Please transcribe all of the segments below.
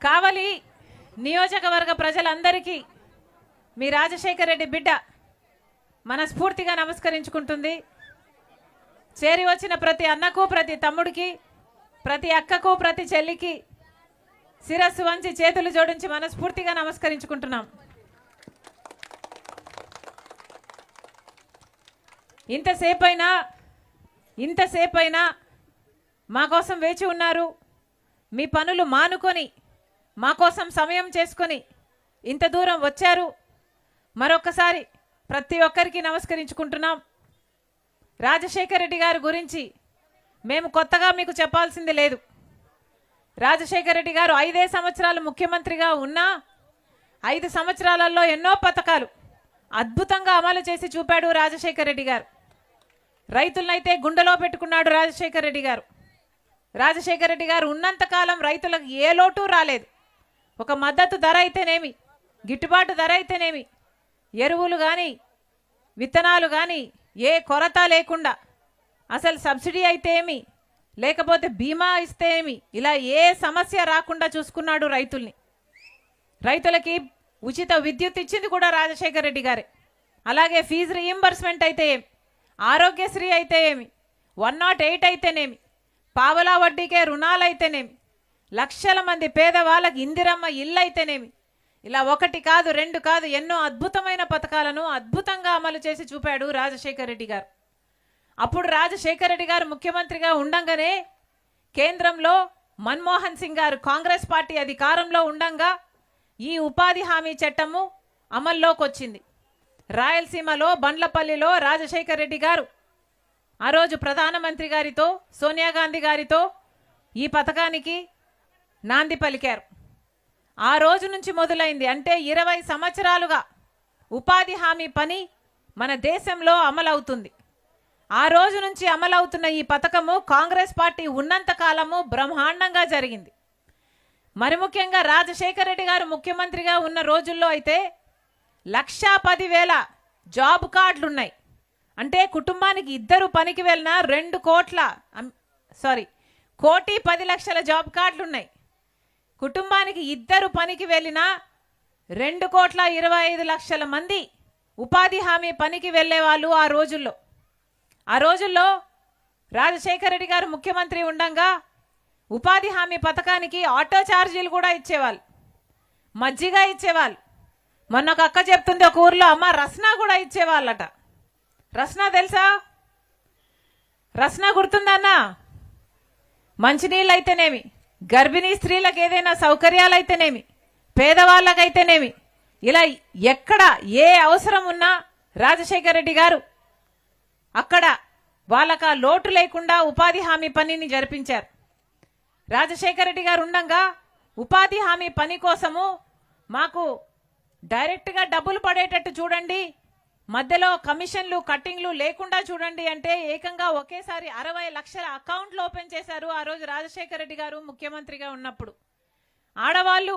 కావలి నియోజకవర్గ ప్రజలందరికీ మీ రాజశేఖర్ రెడ్డి బిడ్డ మనస్ఫూర్తిగా నమస్కరించుకుంటుంది. చేరి వచ్చిన ప్రతి అన్నకు, ప్రతి తమ్ముడికి, ప్రతి అక్కకు, ప్రతి చెల్లికి శిరస్సు వంచి చేతులు జోడించి మనస్ఫూర్తిగా నమస్కరించుకుంటున్నాం. ఇంతసేపైనా మా కోసం వేచి ఉన్నారు. మీ పనులు మానుకొని మా కోసం సమయం చేసుకొని ఇంత దూరం వచ్చారు. మరొకసారి ప్రతి ఒక్కరికి నమస్కరించుకుంటున్నాం. రాజశేఖర్ రెడ్డి గారి గురించి మేము కొత్తగా మీకు చెప్పాల్సింది లేదు. రాజశేఖర్ రెడ్డి గారు 5 సంవత్సరాలు ముఖ్యమంత్రిగా ఉన్నా 5 సంవత్సరాలలో ఎన్నో పథకాలు అద్భుతంగా అమలు చేసి చూపాడు రాజశేఖర్ రెడ్డి గారు. రైతులనైతే గుండెలో పెట్టుకున్నాడు రాజశేఖర్ రెడ్డి గారు. రాజశేఖర్ రెడ్డి గారు ఉన్నంతకాలం రైతులకు ఏ లోటు రాలేదు. ఒక మద్దతు ధర అయితేనేమి, గిట్టుబాటు ధర అయితేనేమి, ఎరువులు కానీ విత్తనాలు కానీ ఏ కొరత లేకుండా, అసలు సబ్సిడీ అయితే ఏమి, లేకపోతే బీమా ఇస్తే ఏమి, ఇలా ఏ సమస్య రాకుండా చూసుకున్నాడు రైతుల్ని. రైతులకి ఉచిత విద్యుత్ ఇచ్చింది కూడా రాజశేఖర్ రెడ్డి గారే. అలాగే ఫీజు రీయింబర్స్మెంట్ అయితే ఏమి, ఆరోగ్యశ్రీ అయితే ఏమి, 108 అయితేనేమి, పావలా వడ్డీకే రుణాలు అయితేనేమి, లక్షల మంది పేదవాళ్ళకి ఇందిరమ్మ ఇల్లు అయితేనేమి, ఇలా 1 కాదు 2 కాదు ఎన్నో అద్భుతమైన పథకాలను అద్భుతంగా అమలు చేసి చూపాడు రాజశేఖర్ రెడ్డి గారు. అప్పుడు రాజశేఖర్ రెడ్డి గారు ముఖ్యమంత్రిగా ఉండంగానే కేంద్రంలో మన్మోహన్ సింగ్ గారు కాంగ్రెస్ పార్టీ అధికారంలో ఉండంగా ఈ ఉపాధి హామీ చట్టము అమల్లోకి వచ్చింది. రాయలసీమలో బండ్లపల్లిలో రాజశేఖర్ రెడ్డి గారు ఆ రోజు ప్రధానమంత్రి గారితో, సోనియా గాంధీ గారితో ఈ పథకానికి నాంది పలికారు. ఆ రోజు నుంచి మొదలైంది. అంటే 20 సంవత్సరాలుగా ఉపాధి హామీ పని మన దేశంలో అమలవుతుంది. ఆ రోజు నుంచి అమలవుతున్న ఈ పథకము కాంగ్రెస్ పార్టీ ఉన్నంత కాలము బ్రహ్మాండంగా జరిగింది. మరి ముఖ్యంగా రాజశేఖర్ రెడ్డి గారు ముఖ్యమంత్రిగా ఉన్న రోజుల్లో అయితే 1,10,000 జాబ్ కార్డులు ఉన్నాయి. అంటే కుటుంబానికి 2 పనికి వెళ్ళినా 1,10,00,000 జాబ్ కార్డులు ఉన్నాయి. కుటుంబానికి 2 పనికి వెళ్ళినా 2,25,00,000 మంది ఉపాధి హామీ పనికి వెళ్ళే వాళ్ళు ఆ రోజుల్లో రాజశేఖర్ రెడ్డి గారు ముఖ్యమంత్రి ఉండంగా ఉపాధి హామీ పథకానికి ఆటో ఛార్జీలు కూడా ఇచ్చేవాళ్ళు, మజ్జిగ ఇచ్చేవాళ్ళు. మొన్న ఒక అక్క చెప్తుంది, ఒక ఊర్లో అమ్మ రస్నా కూడా ఇచ్చేవాళ్ళట. రస్నా తెలుసా? రస్నా గుర్తుందన్నా? మంచినీళ్ళు అయితేనేమి, గర్భిణీ స్త్రీలకు ఏదైనా సౌకర్యాలు అయితేనేమి, పేదవాళ్ళకైతేనేమి, ఇలా ఎక్కడ ఏ అవసరం ఉన్నా రాజశేఖర్ రెడ్డి గారు అక్కడ వాళ్ళకు ఆ లోటు లేకుండా ఉపాధి హామీ పనిని జరిపించారు. రాజశేఖర్ రెడ్డి గారు ఉండంగా ఉపాధి హామీ పని కోసము మాకు డైరెక్ట్గా డబ్బులు పడేటట్టు చూడండి, మధ్యలో కమిషన్లు కట్టింగ్లు లేకుండా చూడండి అంటే ఏకంగా ఒకేసారి 60 లక్షల అకౌంట్లు ఓపెన్ చేశారు ఆ రోజు రాజశేఖర్ రెడ్డి గారు ముఖ్యమంత్రిగా ఉన్నప్పుడు. ఆడవాళ్ళు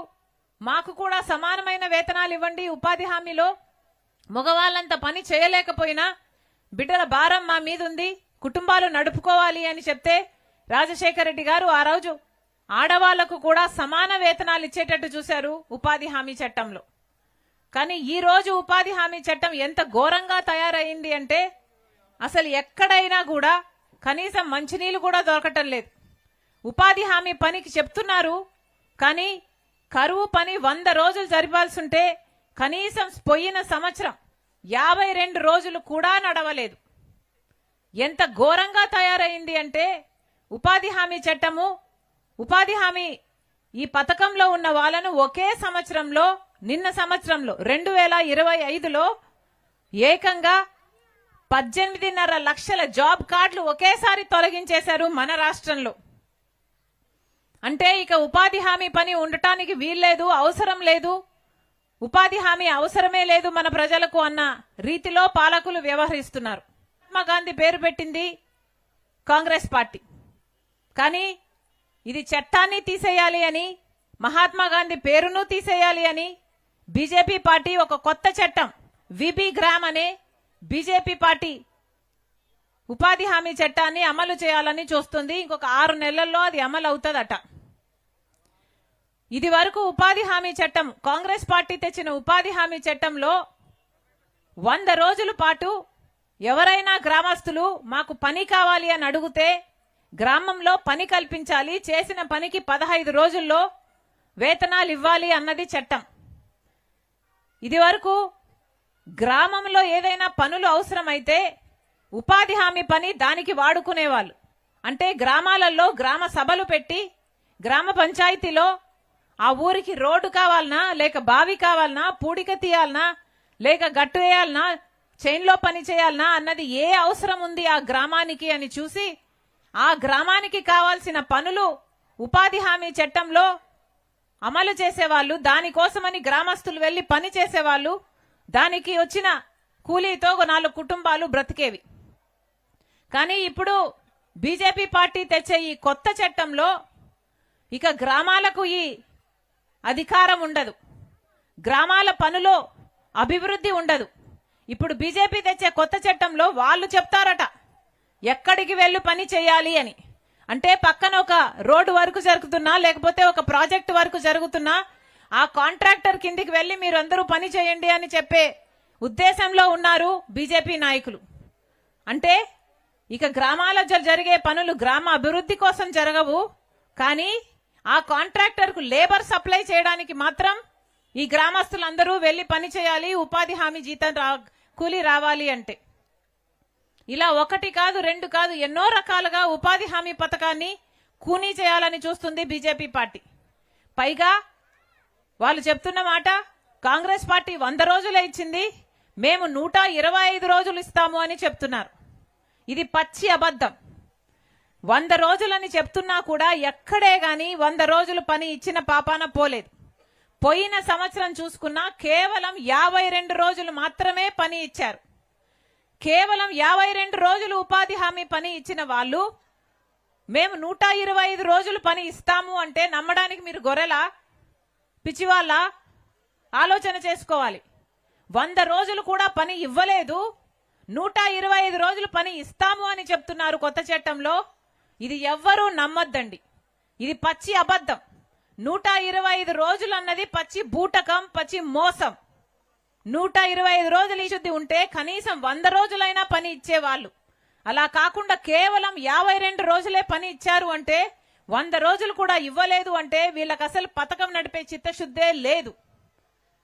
మాకు కూడా సమానమైన వేతనాలు ఇవ్వండి, ఉపాధి హామీలో మగవాళ్ళంత పని చేయలేకపోయినా బిడ్డల భారం మా మీద ఉంది, కుటుంబాలు నడుపుకోవాలి అని చెప్తే రాజశేఖర్ రెడ్డి గారు ఆ రోజు ఆడవాళ్లకు కూడా సమాన వేతనాలు ఇచ్చేటట్టు చూశారు ఉపాధి హామీ చట్టంలో. కానీ ఈ రోజు ఉపాధి హామీ చట్టం ఎంత ఘోరంగా తయారైంది అంటే అసలు ఎక్కడైనా కూడా కనీసం మంచినీళ్ళు కూడా దొరకటం లేదు. ఉపాధి హామీ పనికి చెప్తున్నారు, కానీ కరువు పని 100 రోజులు జరిపాల్సి ఉంటే కనీసం పోయిన సంవత్సరం 52 రోజులు కూడా నడవలేదు. ఎంత ఘోరంగా తయారైంది అంటే ఉపాధి హామీ చట్టము, ఉపాధి హామీ ఈ పథకంలో ఉన్న వాళ్ళను ఒకే సంవత్సరంలో, నిన్న సంవత్సరంలో 2025లో ఏకంగా 18.5 లక్షల జాబ్ కార్డులు ఒకేసారి తొలగించేశారు మన రాష్ట్రంలో. అంటే ఇక ఉపాధి హామీ పని ఉండటానికి వీల్లేదు, అవసరం లేదు, ఉపాధి హామీ అవసరమే లేదు మన ప్రజలకు అన్న రీతిలో పాలకులు వ్యవహరిస్తున్నారు. మహాత్మా గాంధీ పేరు పెట్టింది కాంగ్రెస్ పార్టీ, కానీ ఇది చట్టాన్ని తీసేయాలి అని, మహాత్మా గాంధీ పేరును తీసేయాలి అని బీజేపీ పార్టీ ఒక కొత్త చట్టం విబి గ్రామ్ అనే బీజేపీ పార్టీ ఉపాధి హామీ చట్టాన్ని అమలు చేయాలని చూస్తుంది. ఇంకొక 6 నెలల్లో అది అమలు అవుతుందట. ఇది వరకు ఉపాధి హామీ చట్టం, కాంగ్రెస్ పార్టీ తెచ్చిన ఉపాధి హామీ చట్టంలో 100 రోజుల పాటు ఎవరైనా గ్రామస్తులు మాకు పని కావాలి అని అడిగితే గ్రామంలో పని కల్పించాలి, చేసిన పనికి 15 రోజుల్లో వేతనాలు ఇవ్వాలి అన్నది చట్టం. ఇది వరకు గ్రామంలో ఏదైనా పనులు అవసరమైతే ఉపాధి హామీ పని దానికి వాడుకునేవాళ్ళు. అంటే గ్రామాలలో గ్రామ సభలు పెట్టి గ్రామ పంచాయతీలో ఆ ఊరికి రోడ్డు కావాలనా, లేక బావి కావాలనా, పూడిక తీయాలనా, లేక గట్టు వేయాలనా, చైన్లో పని చేయాలనా అన్నది ఏ అవసరం ఉంది ఆ గ్రామానికి అని చూసి ఆ గ్రామానికి కావాల్సిన పనులు ఉపాధి హామీ చట్టంలో అమలు చేసేవాళ్ళు. దానికోసమని గ్రామస్తులు వెళ్లి పని చేసేవాళ్ళు. దానికి వచ్చిన కూలీతో 4 కుటుంబాలు బ్రతికేవి. కానీ ఇప్పుడు బీజేపీ పార్టీ తెచ్చే ఈ కొత్త చట్టంలో ఇక గ్రామాలకు ఈ అధికారం ఉండదు, గ్రామాల పనులో అభివృద్ధి ఉండదు. ఇప్పుడు బీజేపీ తెచ్చే కొత్త చట్టంలో వాళ్ళు చెప్తారట ఎక్కడికి వెళ్ళు పని చేయాలి అని. అంటే పక్కన ఒక రోడ్డు వర్క్ జరుగుతున్నా, లేకపోతే ఒక ప్రాజెక్ట్ వర్క్ జరుగుతున్నా ఆ కాంట్రాక్టర్ కిందికి వెళ్లి మీరు అందరూ పని చేయండి అని చెప్పే ఉద్దేశంలో ఉన్నారు బీజేపీ నాయకులు. అంటే ఇక గ్రామాల జరిగే పనులు గ్రామ అభివృద్ధి కోసం జరగవు, కానీ ఆ కాంట్రాక్టర్కు లేబర్ సప్లై చేయడానికి మాత్రం ఈ గ్రామస్తులందరూ వెళ్లి పని చేయాలి, ఉపాధి హామీ జీతం కూలీ రావాలి అంటే. ఇలా 1 కాదు 2 కాదు ఎన్నో రకాలుగా ఉపాధి హామీ పథకాన్ని కూనీ చేయాలని చూస్తుంది బీజేపీ పార్టీ. పైగా వాళ్ళు చెప్తున్న మాట, కాంగ్రెస్ పార్టీ 100 రోజులే ఇచ్చింది, మేము 125 రోజులు ఇస్తాము అని చెప్తున్నారు. ఇది పచ్చి అబద్ధం. 100 రోజులని చెప్తున్నా కూడా ఎక్కడే గాని 100 రోజులు పని ఇచ్చిన పాపాన పోలేదు. పోయిన సంవత్సరం చూసుకున్నా కేవలం 52 రోజులు మాత్రమే పని ఇచ్చారు. కేవలం 52 రోజులు ఉపాధి హామీ పని ఇచ్చిన వాళ్ళు మేము 125 రోజులు పని ఇస్తాము అంటే నమ్మడానికి మీరు గొర్రెలా, పిచ్చివాళ్ళ? ఆలోచన చేసుకోవాలి. 100 రోజులు కూడా పని ఇవ్వలేదు, 125 రోజులు పని ఇస్తాము అని చెప్తున్నారు కొత్త చట్టంలో. ఇది ఎవ్వరూ నమ్మొద్దండి, ఇది పచ్చి అబద్ధం. 125 రోజులు అన్నది పచ్చి బూటకం, పచ్చి మోసం. 125 రోజులు ఇచ్చుద్ది ఉంటే కనీసం 100 రోజులైనా పని ఇచ్చేవాళ్ళు. అలా కాకుండా కేవలం 52 రోజులే పని ఇచ్చారు అంటే, 100 రోజులు కూడా ఇవ్వలేదు అంటే వీళ్ళకి అసలు పథకం నడిపే చిత్తశుద్ధే లేదు.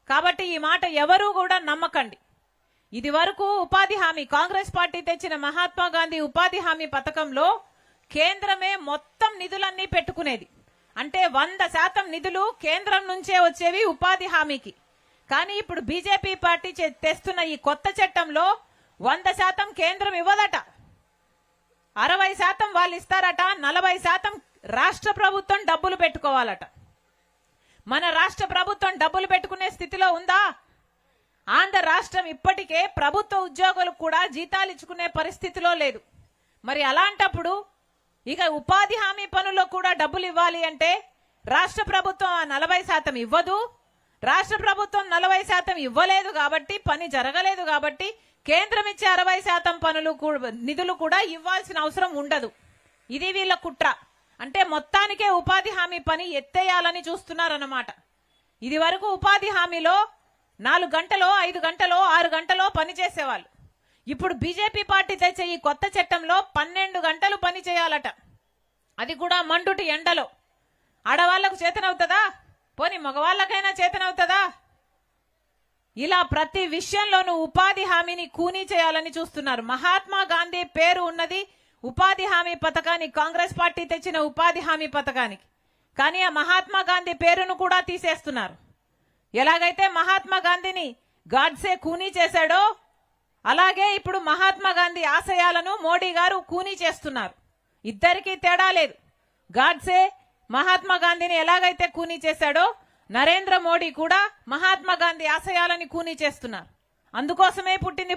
కాబట్టి ఈ మాట ఎవరూ కూడా నమ్మకండి. ఇది వరకు ఉపాధి హామీ, కాంగ్రెస్ పార్టీ తెచ్చిన మహాత్మా గాంధీ ఉపాధి హామీ పథకంలో కేంద్రమే మొత్తం నిధులన్నీ పెట్టుకునేది. అంటే 100% నిధులు కేంద్రం నుంచే వచ్చేవి ఉపాధి హామీకి. కానీ ఇప్పుడు బీజేపీ పార్టీ తెస్తున్న ఈ కొత్త చట్టంలో 100% కేంద్రం ఇవ్వదట, 60% వాళ్ళు ఇస్తారట, 40% రాష్ట్ర ప్రభుత్వం డబ్బులు పెట్టుకోవాలట. మన రాష్ట్ర ప్రభుత్వం డబ్బులు పెట్టుకునే స్థితిలో ఉందా? ఆంధ్ర రాష్ట్రం ఇప్పటికే ప్రభుత్వ ఉద్యోగులకు కూడా జీతాలు ఇచ్చుకునే పరిస్థితిలో లేదు. మరి అలాంటప్పుడు ఇక ఉపాధి హామీ పనుల్లో కూడా డబ్బులు ఇవ్వాలి అంటే రాష్ట్ర ప్రభుత్వం 40% ఇవ్వదు. రాష్ట్ర ప్రభుత్వం 40% ఇవ్వలేదు కాబట్టి, పని జరగలేదు కాబట్టి కేంద్రం ఇచ్చే 60% నిధులు కూడా ఇవ్వాల్సిన అవసరం ఉండదు. ఇది వీళ్ళ కుట్ర. అంటే మొత్తానికే ఉపాధి హామీ పని ఎత్తేయాలని చూస్తున్నారన్నమాట. ఇది వరకు ఉపాధి హామీలో 4 గంటలో, 5 గంటలో, 6 గంటలో పని చేసేవాళ్ళు. ఇప్పుడు బీజేపీ పార్టీ తెచ్చే ఈ కొత్త చట్టంలో 12 గంటలు పని చేయాలట, అది కూడా మండుటి ఎండలో. ఆడవాళ్లకు చేతనవుతుందా? పోనీ మగవాళ్ళకైనా చేతనవుతుందా? ఇలా ప్రతి విషయంలోనూ ఉపాధి హామీని కూనీ చేయాలని చూస్తున్నారు. మహాత్మా గాంధీ పేరు ఉన్నది ఉపాధి హామీ పథకానికి, కాంగ్రెస్ పార్టీ తెచ్చిన ఉపాధి హామీ పథకానికి. కానీ ఆ మహాత్మా గాంధీ పేరును కూడా తీసేస్తున్నారు. ఎలాగైతే మహాత్మా గాంధీని గాడ్సే కూనీ చేశాడో అలాగే ఇప్పుడు మహాత్మా గాంధీ ఆశయాలను మోడీ గారు కూనీ చేస్తున్నారు. ఇద్దరికీ తేడా లేదు. గాడ్సే మహాత్మా గాంధీని ఎలాగైతే కూనీ చేశాడో నరేంద్ర మోడీ కూడా మహాత్మా గాంధీ ఆశయాలని కూనీ చేస్తున్నారు. అందుకోసమే పుట్టింది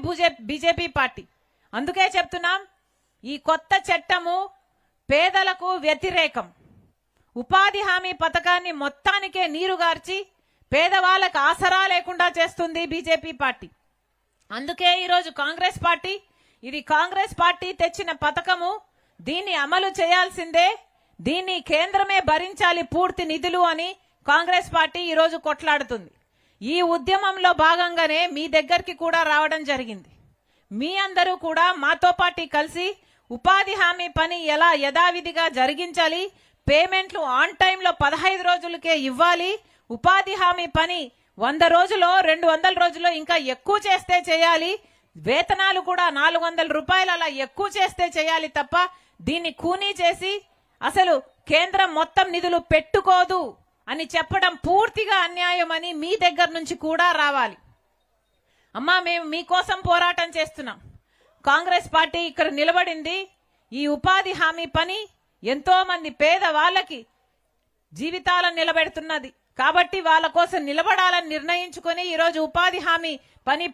బీజేపీ పార్టీ. అందుకే చెప్తున్నాం, ఈ కొత్త చట్టము పేదలకు వ్యతిరేకం. ఉపాధి హామీ పథకాన్ని మొత్తానికే నీరుగార్చి పేదవాళ్ళకు ఆసరా లేకుండా చేస్తుంది బీజేపీ పార్టీ. అందుకే ఈరోజు కాంగ్రెస్ పార్టీ, ఇది కాంగ్రెస్ పార్టీ తెచ్చిన పథకము, దీన్ని అమలు చేయాల్సిందే, దీన్ని కేంద్రమే భరించాలి పూర్తి నిధులు అని కాంగ్రెస్ పార్టీ ఈరోజు కొట్లాడుతుంది. ఈ ఉద్యమంలో భాగంగానే మీ దగ్గరికి కూడా రావడం జరిగింది. మీ అందరూ కూడా మాతో పాటు కలిసి ఉపాధి హామీ పని ఎలా యథావిధిగా జరిగించాలి, పేమెంట్లు ఆన్ టైంలో 15 రోజులకే ఇవ్వాలి, ఉపాధి హామీ పని 100 రోజుల్లో 200 రోజుల్లో ఇంకా ఎక్కువ చేస్తే చేయాలి, వేతనాలు కూడా 400 రూపాయలు అలా ఎక్కువ చేస్తే చేయాలి తప్ప దీన్ని కూనీ చేసి అసలు కేంద్రం మొత్తం నిధులు పెట్టుకోదు అని చెప్పడం పూర్తిగా అన్యాయం అని మీ దగ్గర నుంచి కూడా రావాలి. అమ్మా, మేము మీకోసం పోరాటం చేస్తున్నాం. కాంగ్రెస్ పార్టీ ఇక్కడ నిలబడింది. ఈ ఉపాధి హామీ పని ఎంతో మంది పేద వాళ్ళకి జీవితాలను నిలబెడుతున్నది కాబట్టి వాళ్ళ కోసం నిలబడాలని నిర్ణయించుకొని ఈరోజు ఉపాధి హామీ పని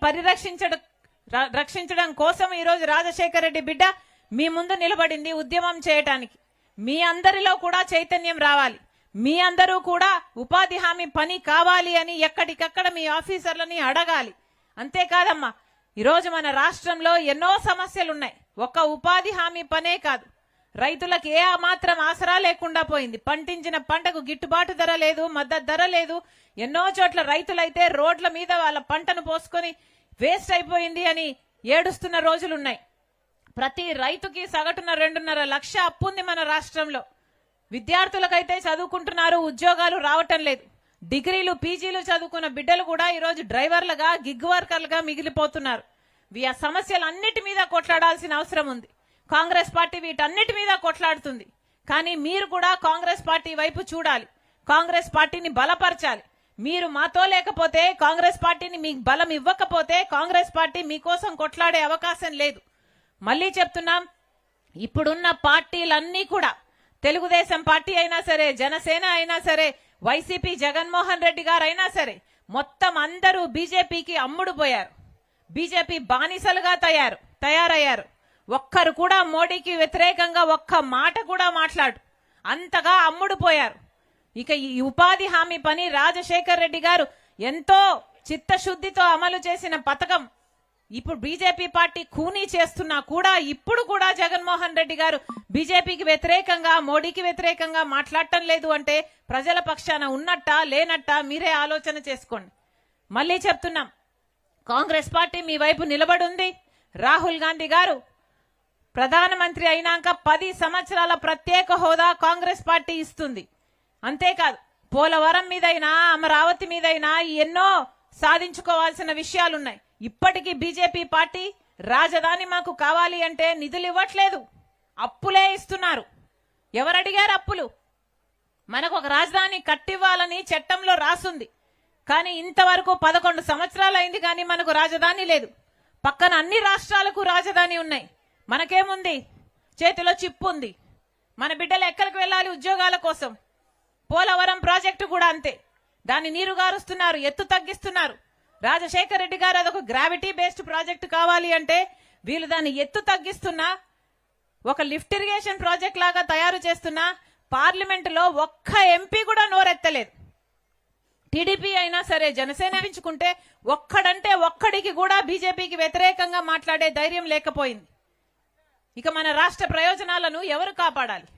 రక్షించడం కోసం ఈరోజు రాజశేఖర రెడ్డి బిడ్డ మీ ముందు నిలబడింది ఉద్యమం చేయటానికి. మీ అందరిలో కూడా చైతన్యం రావాలి. మీ అందరూ కూడా ఉపాధి హామీ పని కావాలి అని ఎక్కడికక్కడ మీ ఆఫీసర్లని అడగాలి. అంతేకాదమ్మా, ఈరోజు మన రాష్ట్రంలో ఎన్నో సమస్యలు ఉన్నాయి. ఒక్క ఉపాధి హామీ పనే కాదు, రైతులకు ఏ మాత్రం ఆసరా లేకుండా పోయింది. పండించిన పంటకు గిట్టుబాటు ధర లేదు, మద్దతు ధర లేదు. ఎన్నో చోట్ల రైతులైతే రోడ్ల మీద వాళ్ళ పంటను పోసుకొని వేస్ట్ అయిపోయింది అని ఏడుస్తున్న రోజులున్నాయి. ప్రతి రైతుకి సగటున 2.5 లక్ష అప్పుంది మన రాష్ట్రంలో. విద్యార్థులకైతే చదువుకుంటున్నారు, ఉద్యోగాలు రావటం లేదు. డిగ్రీలు పీజీలు చదువుకున్న బిడ్డలు కూడా ఈరోజు డ్రైవర్లుగా గిగ్ వర్కర్లుగా మిగిలిపోతున్నారు. ఆ సమస్యలన్నిటి మీద కొట్లాడాల్సిన అవసరం ఉంది. కాంగ్రెస్ పార్టీ వీటన్నిటి మీద కొట్లాడుతుంది. కానీ మీరు కూడా కాంగ్రెస్ పార్టీ వైపు చూడాలి, కాంగ్రెస్ పార్టీని బలపరచాలి. మీరు మాతో లేకపోతే, కాంగ్రెస్ పార్టీని మీకు బలం ఇవ్వకపోతే కాంగ్రెస్ పార్టీ మీకోసం కొట్లాడే అవకాశం లేదు. మళ్ళీ చెప్తున్నాం, ఇప్పుడున్న పార్టీలన్నీ కూడా తెలుగుదేశం పార్టీ అయినా సరే, జనసేన అయినా సరే, వైసీపీ జగన్మోహన్ రెడ్డి గారు అయినా సరే, మొత్తం అందరూ బీజేపీకి అమ్ముడు పోయారు. బీజేపీ బానిసలుగా తయారయ్యారు. ఒక్కరు కూడా మోడీకి వ్యతిరేకంగా ఒక్క మాట కూడా మాట్లాడు, అంతగా అమ్ముడు పోయారు. ఇక ఈ ఉపాధి హామీ పని రాజశేఖర్ రెడ్డి గారు ఎంతో చిత్తశుద్ధితో అమలు చేసిన పథకం ఇప్పుడు బీజేపీ పార్టీ కూనీ చేస్తున్నా కూడా ఇప్పుడు కూడా జగన్మోహన్ రెడ్డి గారు బీజేపీకి వ్యతిరేకంగా, మోడీకి వ్యతిరేకంగా మాట్లాడటం లేదు అంటే ప్రజల పక్షాన ఉన్నట్టా లేనట్టా మీరే ఆలోచన చేసుకోండి. మళ్ళీ చెప్తున్నాం, కాంగ్రెస్ పార్టీ మీ వైపు నిలబడుంది. రాహుల్ గాంధీ గారు ప్రధానమంత్రి అయినాక 10 సంవత్సరాల ప్రత్యేక హోదా కాంగ్రెస్ పార్టీ ఇస్తుంది. అంతేకాదు, పోలవరం మీదైనా, అమరావతి మీదైనా ఎన్నో సాధించుకోవాల్సిన విషయాలున్నాయి. ఇప్పటికీ బీజేపీ పార్టీ రాజధాని మాకు కావాలి అంటే నిధులు ఇవ్వట్లేదు, అప్పులే ఇస్తున్నారు. ఎవరడిగారు అప్పులు? మనకు ఒక రాజధాని కట్టివ్వాలని చట్టంలో రాసుంది. కానీ ఇంతవరకు 11 సంవత్సరాలు అయింది కానీ మనకు రాజధాని లేదు. పక్కన అన్ని రాష్ట్రాలకు రాజధాని ఉన్నాయి, మనకేముంది? చేతిలో చిప్పు ఉంది. మన బిడ్డలు ఎక్కడికి వెళ్ళాలి ఉద్యోగాల కోసం? పోలవరం ప్రాజెక్టు కూడా అంతే, దాన్ని నీరు గారుస్తున్నారు, ఎత్తు తగ్గిస్తున్నారు. రాజశేఖర్ రెడ్డి గారు అదొక గ్రావిటీ బేస్డ్ ప్రాజెక్టు కావాలి అంటే వీళ్ళు దాన్ని ఎత్తు తగ్గిస్తున్నా, ఒక లిఫ్ట్ ఇరిగేషన్ ప్రాజెక్ట్ లాగా తయారు చేస్తున్నా పార్లమెంటులో ఒక్క ఎంపీ కూడా నోరెత్తలేదు. టీడీపీ అయినా సరే, జనసేన ఎంచుకుంటే ఒక్కడంటే ఒక్కడికి కూడా బీజేపీకి వ్యతిరేకంగా మాట్లాడే ధైర్యం లేకపోయింది. ఇక మన రాష్ట్ర ప్రయోజనాలను ఎవరు కాపాడాలి?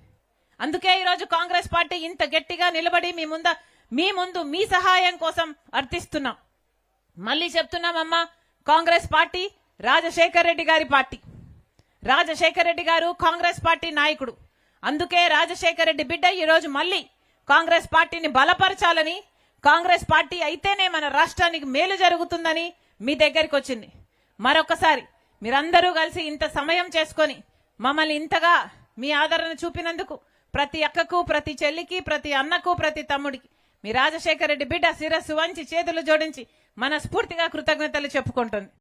అందుకే ఈరోజు కాంగ్రెస్ పార్టీ ఇంత గట్టిగా నిలబడి మీ ముందు మీ సహాయం కోసం అర్థిస్తున్నాం. మళ్ళీ చెప్తున్నామమ్మా, కాంగ్రెస్ పార్టీ రాజశేఖర్ రెడ్డి గారి పార్టీ. రాజశేఖర్ రెడ్డి గారు కాంగ్రెస్ పార్టీ నాయకుడు. అందుకే రాజశేఖర్ రెడ్డి బిడ్డ ఈరోజు మళ్ళీ కాంగ్రెస్ పార్టీని బలపరచాలని, కాంగ్రెస్ పార్టీ అయితేనే మన రాష్ట్రానికి మేలు జరుగుతుందని మీ దగ్గరికి వచ్చింది. మరొకసారి మీరందరూ కలిసి ఇంత సమయం చేసుకొని మమ్మల్ని ఇంతగా మీ ఆదరణ చూపినందుకు ప్రతి అక్కకు, ప్రతి చెల్లికి, ప్రతి అన్నకు, ప్రతి తమ్ముడికి మీ రాజశేఖర్ రెడ్డి బిడ్డ శిరస్సు వంచి చేతులు జోడించి మనస్ఫూర్తిగా కృతజ్ఞతలు చెప్పుకుంటుంది.